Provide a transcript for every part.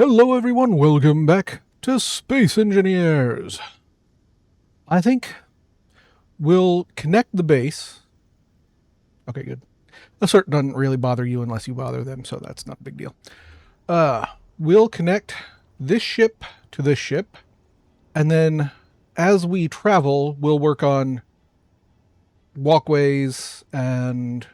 Hello everyone, welcome back to Space Engineers. I think we'll connect the base. Okay, good. The cert doesn't really bother you unless you bother them, so that's not a big deal. We'll connect this ship to this ship, and then as we travel, we'll work on walkways and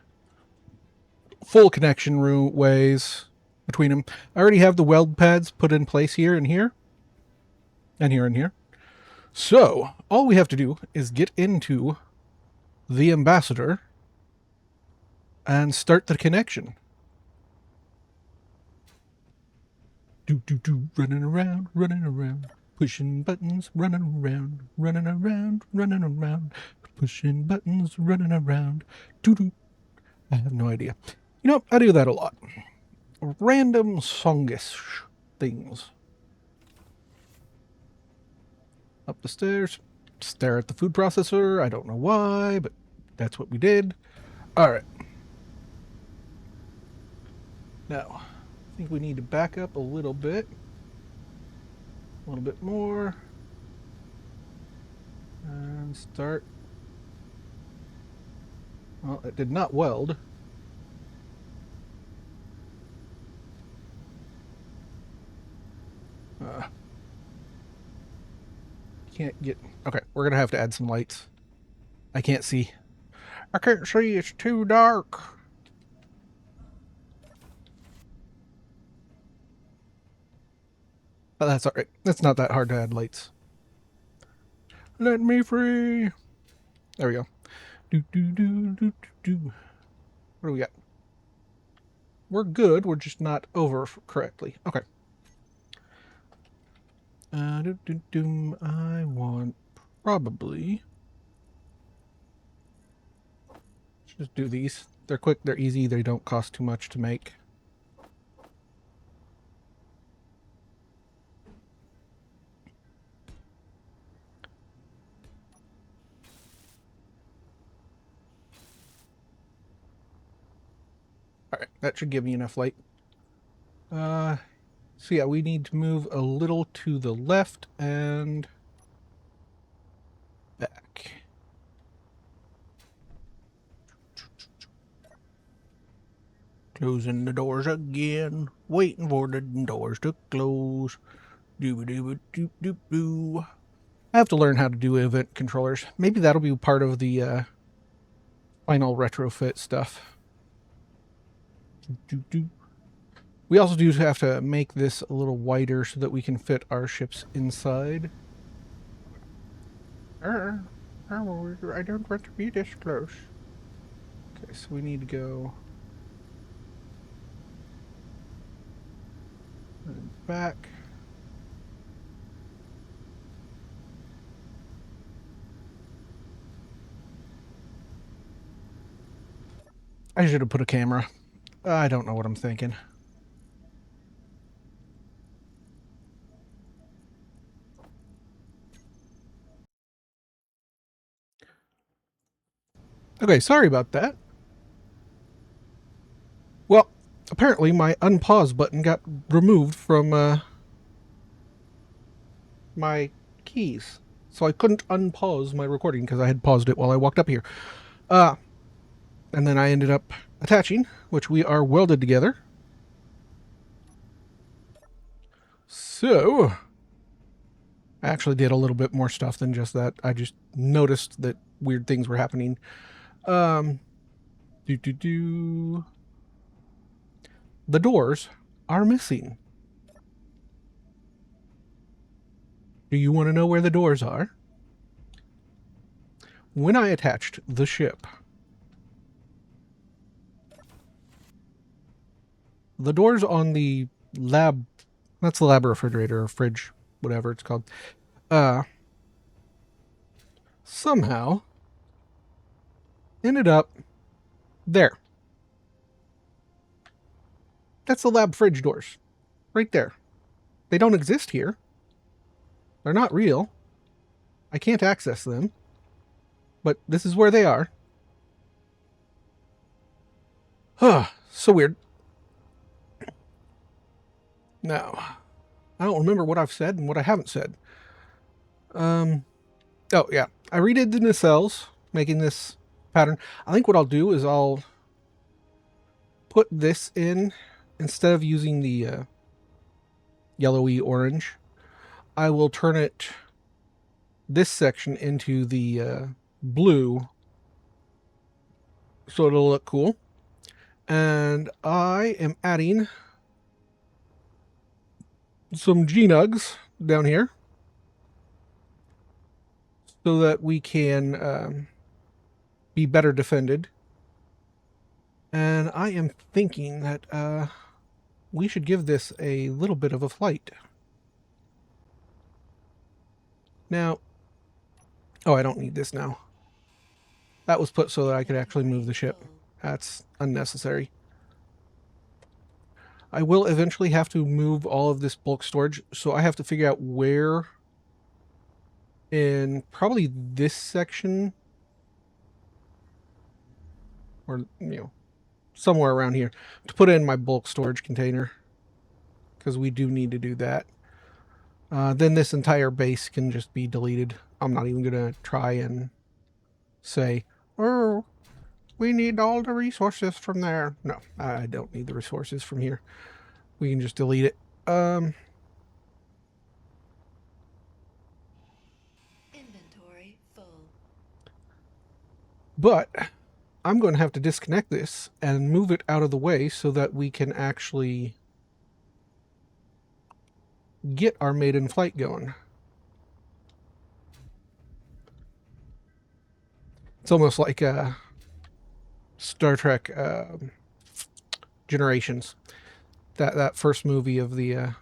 full connection ways between them. I already have the weld pads put in place here and here, and here and here. So, all we have to do is get into the ambassador and start the connection. Running around, pushing buttons, running around, pushing buttons, running around. I have no idea. You know, I do that a lot. Random songish things. Up the stairs, stare at the food processor. I don't know why, but that's what we did. All right. Now, I think we need to back up a little bit more, and start. Well, it did not weld. Can't get. Okay, we're gonna have to add some lights. I can't see. I can't see. It's too dark. Oh, that's all right. That's not that hard to add lights. Let me free. There we go. What do we got? We're good. We're just not over correctly. Okay. I want probably just do these. They're quick. They're easy. They don't cost too much to make. Alright, that should give me enough light. So yeah, we need to move a little to the left and back. Closing the doors again. Waiting for the doors to close. Doo-ba-doo-ba-doo-doo-doo. I have to learn how to do event controllers. Maybe that'll be part of the final retrofit stuff. We also do have to make this a little wider so that we can fit our ships inside. I don't want to be this close. Okay, so we need to go back. I should have put a camera. I don't know what I'm thinking. Okay, sorry about that. Well, apparently my unpause button got removed from my keys. So I couldn't unpause my recording because I had paused it while I walked up here. And then I ended up attaching, which we are welded together. So, I actually did a little bit more stuff than just that. I just noticed that weird things were happening. The doors are missing. Do you want to know where the doors are? When I attached the ship, the doors on the lab, that's the lab refrigerator or fridge, whatever it's called, somehow ended up there. That's the lab fridge doors. Right there. They don't exist here. They're not real. I can't access them. But this is where they are. Huh. So weird. Now, I don't remember what I've said and what I haven't said. Oh, yeah. I redid the nacelles, making this pattern. I think what I'll do is I'll put this in instead of using the yellowy orange. I will turn it, this section, into the blue so it'll look cool. And I am adding some G-Nugs down here so that we can be better defended. And I am thinking that we should give this a little bit of a flight. Now, oh, I don't need this now. That was put so that I could actually move the ship. That's unnecessary. I will eventually have to move all of this bulk storage, so I have to figure out where in probably this section, or, somewhere around here, to put in my bulk storage container, because we do need to do that. Then this entire base can just be deleted. I'm not even going to try and say, oh, we need all the resources from there. No, I don't need the resources from here. We can just delete it. Inventory full. But I'm going to have to disconnect this and move it out of the way so that we can actually get our maiden flight going. It's almost like Star Trek Generations, that first movie of the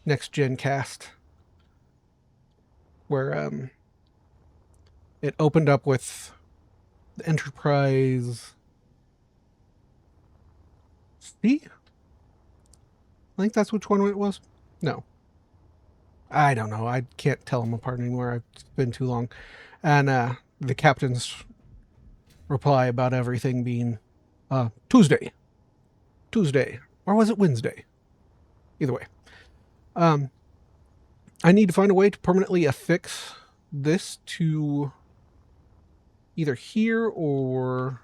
next gen cast, where it opened up with the Enterprise C. I think that's which one it was. No, I don't know. I can't tell them apart anymore. It's been too long. And the captain's reply about everything being Tuesday, or was it Wednesday? Either way, I need to find a way to permanently affix this to either here or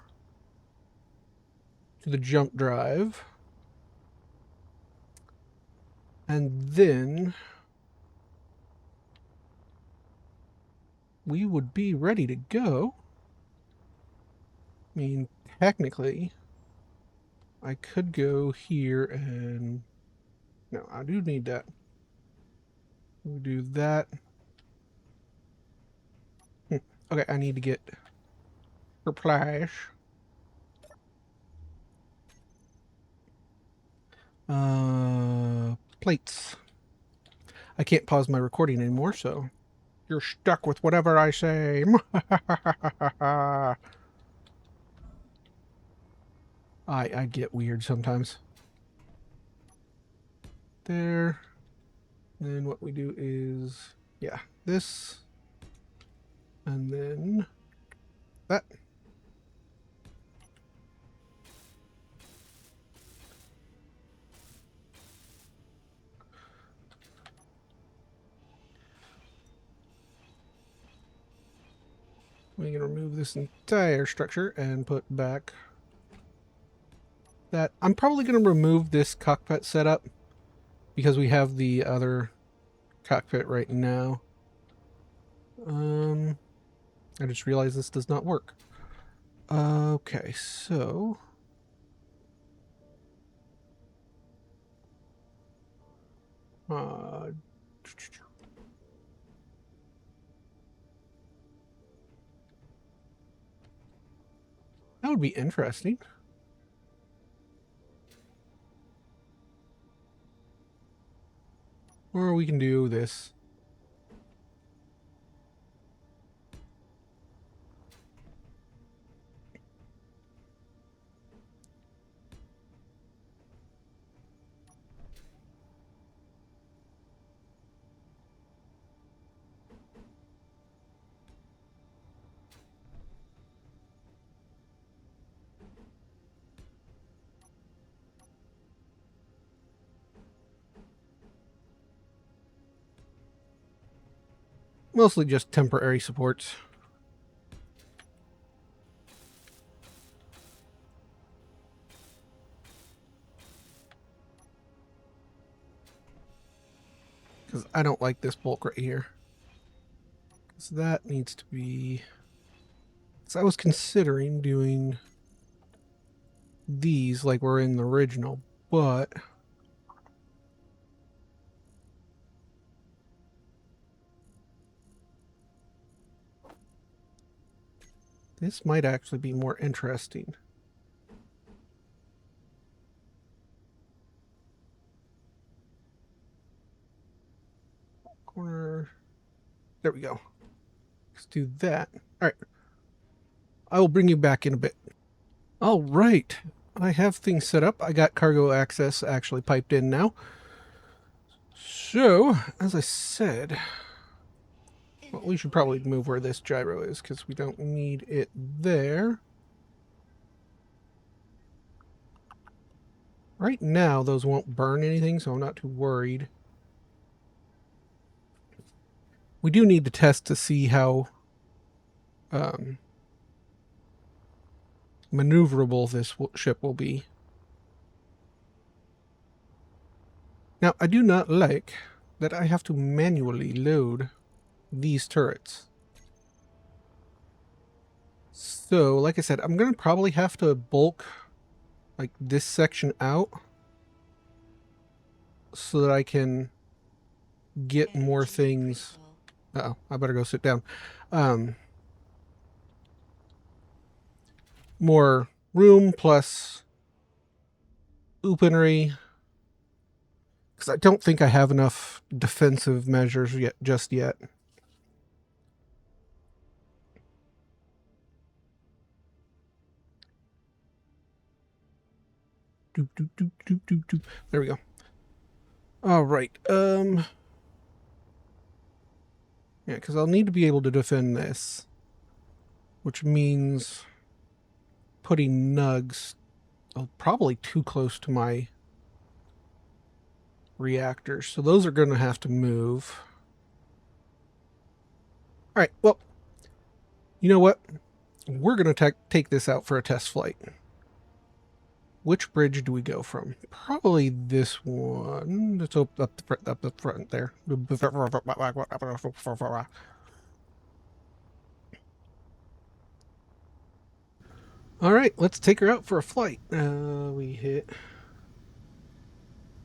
to the jump drive. And then we would be ready to go. I mean, technically, I could go here and... No, I do need that. We'll do that. Okay, I need to get replies. Plates. I can't pause my recording anymore, so you're stuck with whatever I say. I get weird sometimes. There. Then what we do is, yeah, this. And then that. We can remove this entire structure and put back that. I'm probably going to remove this cockpit setup because we have the other cockpit right now. I just realized this does not work. Okay, so that would be interesting. Or we can do this. Mostly just temporary supports. Because I don't like this bulk right here. So that needs to be... So I was considering doing these like we're in the original, but... This might actually be more interesting. Corner. There we go. Let's do that. All right. I will bring you back in a bit. All right. I have things set up. I got cargo access actually piped in now. So, as I said, well, we should probably move where this gyro is because we don't need it there. Right now, those won't burn anything, so I'm not too worried. We do need to test to see how maneuverable this ship will be. Now, I do not like that I have to manually load these turrets. So, like I said, I'm going to probably have to bulk like this section out so that I can get more things. Uh-oh, I better go sit down. More room plus weaponry. Because I don't think I have enough defensive measures yet, just yet. Doop, doop, doop, doop, doop, doop. There we go. All right. Yeah, because I'll need to be able to defend this, which means putting nugs probably too close to my reactors. So those are going to have to move. All right. Well, you know what? We're going to take this out for a test flight. Which bridge do we go from? Probably this one. Let's open up the front there. All right, let's take her out for a flight. We hit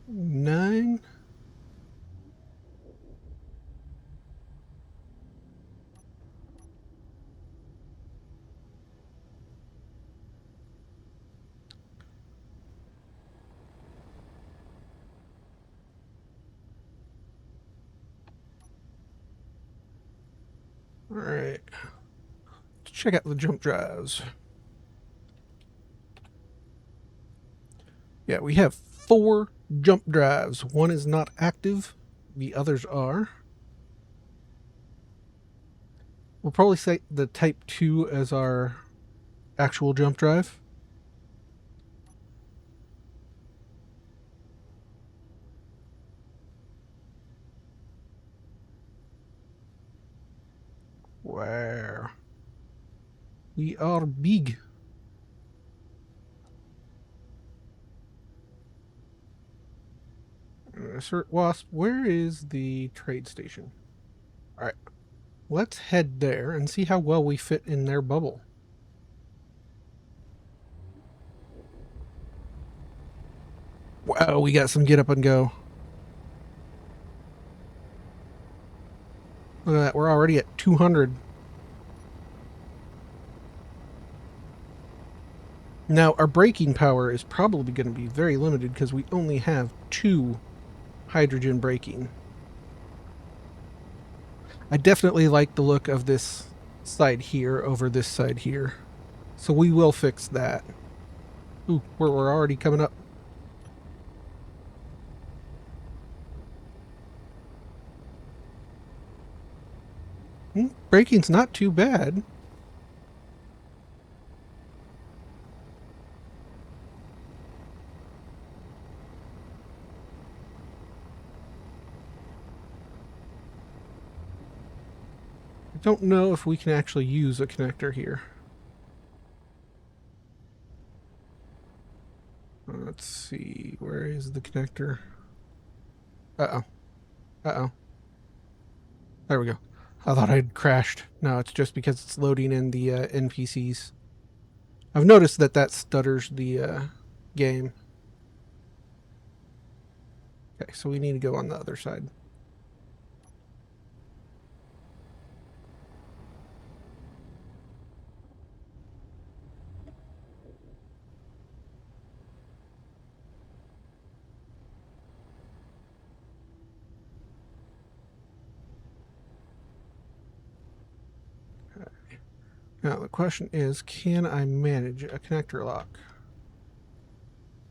9. All right. Let's check out the jump drives. Yeah, we have 4 jump drives. One is not active. The others are. We'll probably set the Type 2 as our actual jump drive. Where we are big. Sir Wasp, where is the trade station? All right, let's head there and see how well we fit in their bubble. Wow, we got some get up and go. Look at that, we're already at 200. Now, our braking power is probably going to be very limited because we only have 2 hydrogen braking. I definitely like the look of this side here over this side here. So we will fix that. Ooh, we're already coming up. Braking's not too bad. I don't know if we can actually use a connector here. Let's see. Where is the connector? Uh-oh. Uh-oh. There we go. I thought I'd crashed. No, it's just because it's loading in the NPCs. I've noticed that that stutters the game. Okay, so we need to go on the other side. Now, the question is, can I manage a connector lock?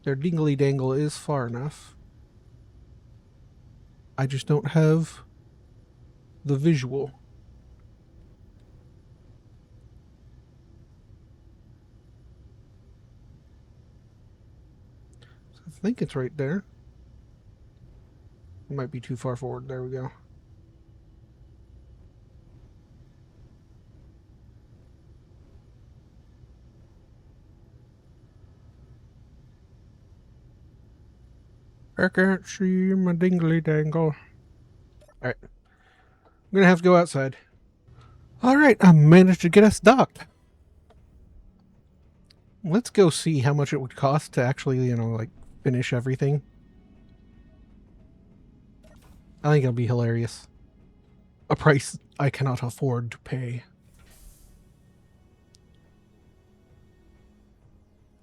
Their dingly dangle is far enough. I just don't have the visual. So I think it's right there. It might be too far forward. There we go. I can't see my dingly dangle. Alright. I'm gonna have to go outside. Alright, I managed to get us docked. Let's go see how much it would cost to actually, like, finish everything. I think it'll be hilarious. A price I cannot afford to pay.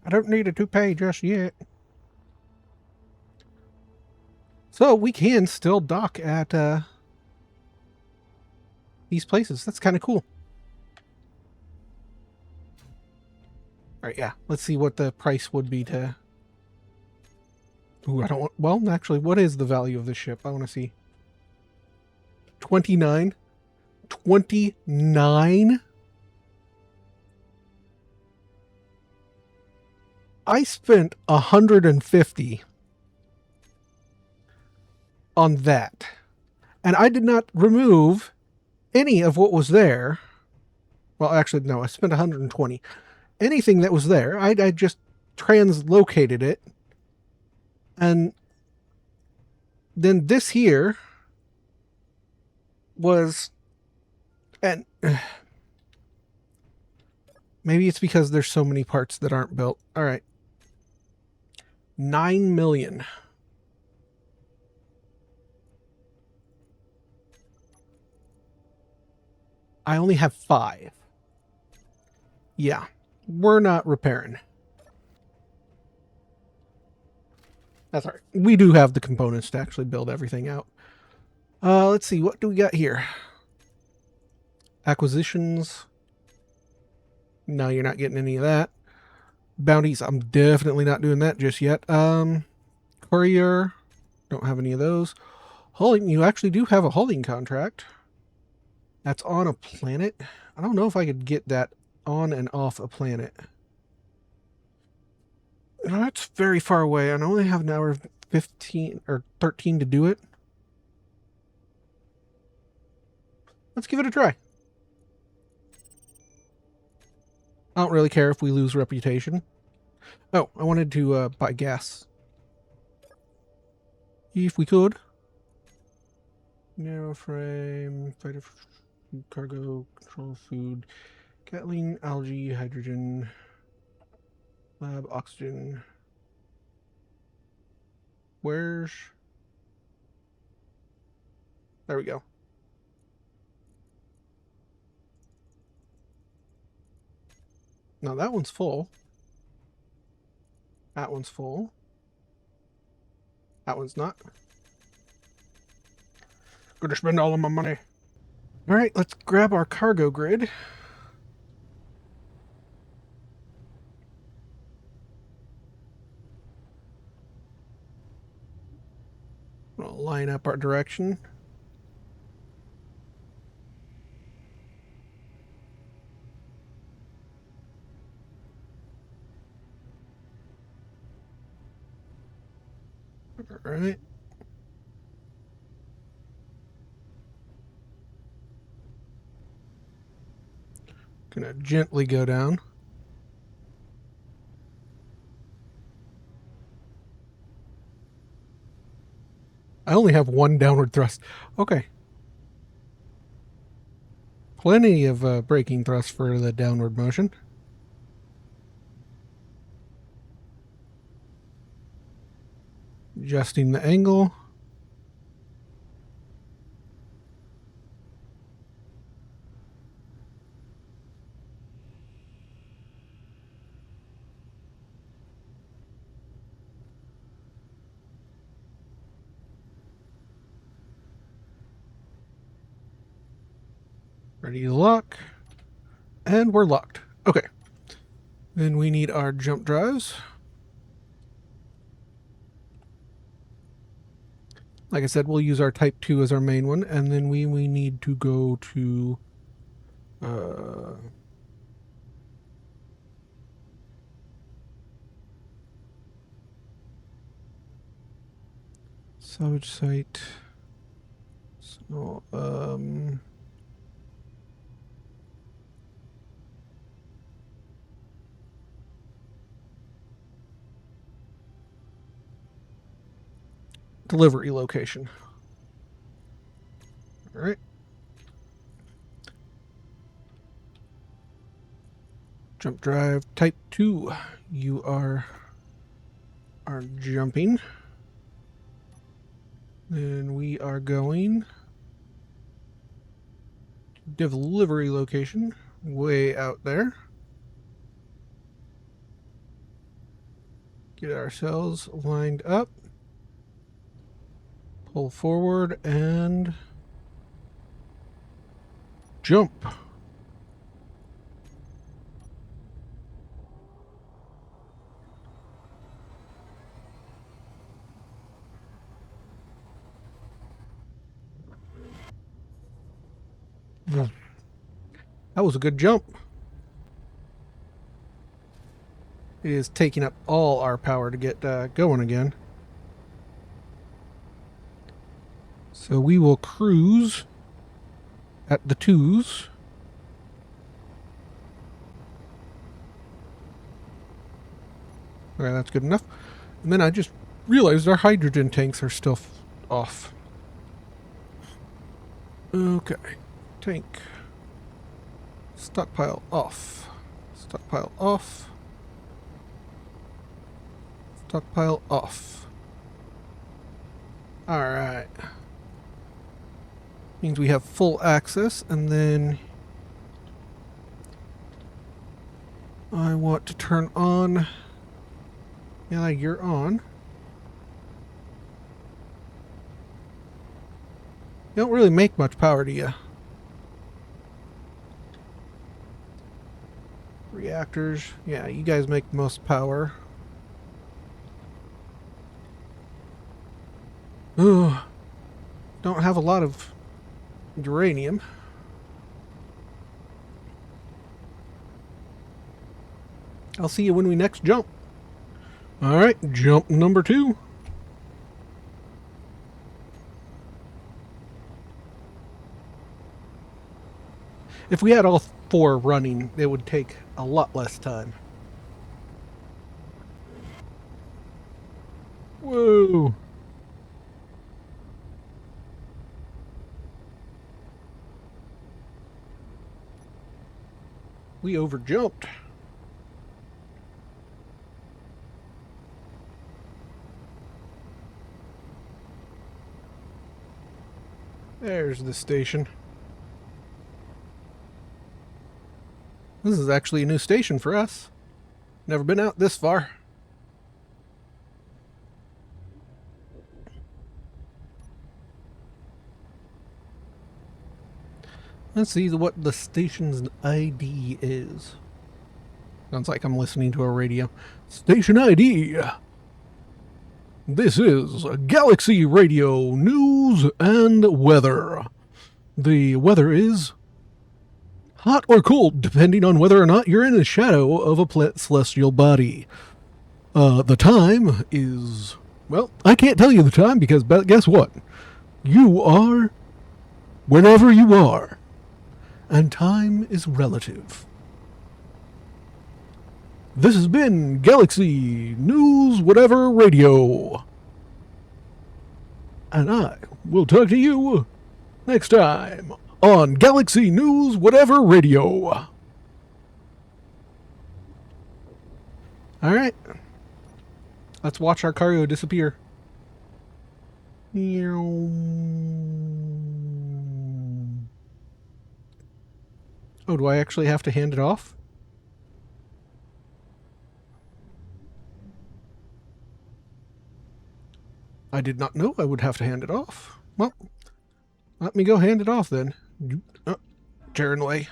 I don't need a toupee just yet. So we can still dock at these places. That's kind of cool. All right, yeah. Let's see what the price would be to... Ooh, I don't want... Well, actually, what is the value of this ship? I want to see. 29? 29? I spent 150 on that. And I did not remove any of what was there. Well, actually, no, I spent 120. Anything that was there, I just translocated it. And then this here was... And maybe it's because there's so many parts that aren't built. All right. 9 million. I only have 5. Yeah, we're not repairing. That's all right. We do have the components to actually build everything out. Let's see. What do we got here? Acquisitions. No, you're not getting any of that. Bounties. I'm definitely not doing that just yet. Courier. Don't have any of those. Hauling. You actually do have a hauling contract. That's on a planet. I don't know if I could get that on and off a planet. That's very far away. I only have an hour 15 or 13 to do it. Let's give it a try. I don't really care if we lose reputation. Oh, I wanted to buy gas. If we could. Narrow frame, fighter cargo, control food, Kathleen, algae, hydrogen, lab, oxygen. Where's... There we go. Now that one's full. That one's full. That one's not. Gonna spend all of my money. All right, let's grab our cargo grid. We'll line up our direction. All right. Gonna gently go down. I only have one downward thrust. Okay. Plenty of braking thrust for the downward motion. Adjusting the angle. Ready to lock. And we're locked. Okay. Then we need our jump drives. Like I said, we'll use our Type 2 as our main one. And then we need to go to... salvage site. So, delivery location. All right. Jump drive Type 2. You are jumping. Then we are going delivery location way out there. Get ourselves lined up. Pull forward and jump. That was a good jump. It is taking up all our power to get going again. So we will cruise at the 2s. Okay, that's good enough. And then I just realized our hydrogen tanks are still off. Okay. Tank. Stockpile off. Stockpile off. Stockpile off. Alright. Means we have full access, and then I want to turn on. Yeah, you're on. You don't really make much power, do you? Reactors. Yeah, you guys make most power. Ooh. Don't have a lot of uranium. I'll see you when we next jump. Alright, jump number 2. If we had all 4 running, it would take a lot less time. Whoa! We overjumped. There's the station. This is actually a new station for us. Never been out this far. Let's see what the station's ID is. Sounds like I'm listening to a radio. Station ID. This is Galaxy Radio News and Weather. The weather is hot or cold, depending on whether or not you're in the shadow of a celestial body. The time is... well, I can't tell you the time because guess what? You are whenever you are. And time is relative. This has been Galaxy News Whatever Radio. And I will talk to you next time on Galaxy News Whatever Radio. All right. Let's watch our cargo disappear. Oh, do I actually have to hand it off? I did not know I would have to hand it off. Well, let me go hand it off then. Oh, chair in the way.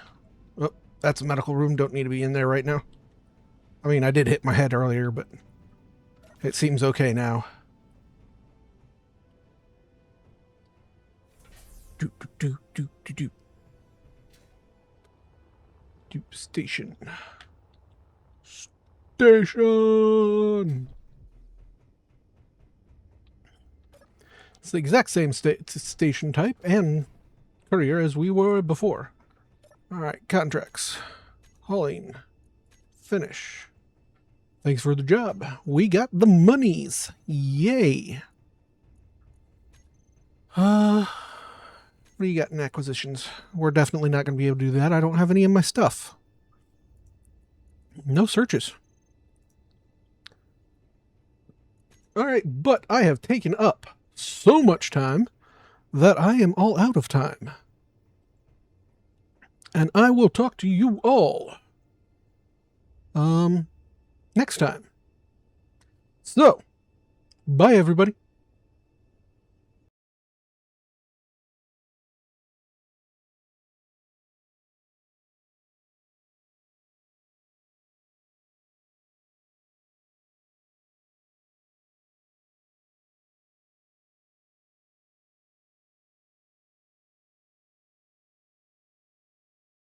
Oh, that's a medical room. Don't need to be in there right now. I mean, I did hit my head earlier, but it seems okay now. Station. Station! It's the exact same station type and courier as we were before. Alright, contracts. Hauling. Finish. Thanks for the job. We got the monies. Yay. What do you got in acquisitions? We're definitely not going to be able to do that. I don't have any of my stuff. No searches. Alright, but I have taken up so much time that I am all out of time. And I will talk to you all next time. So, bye everybody.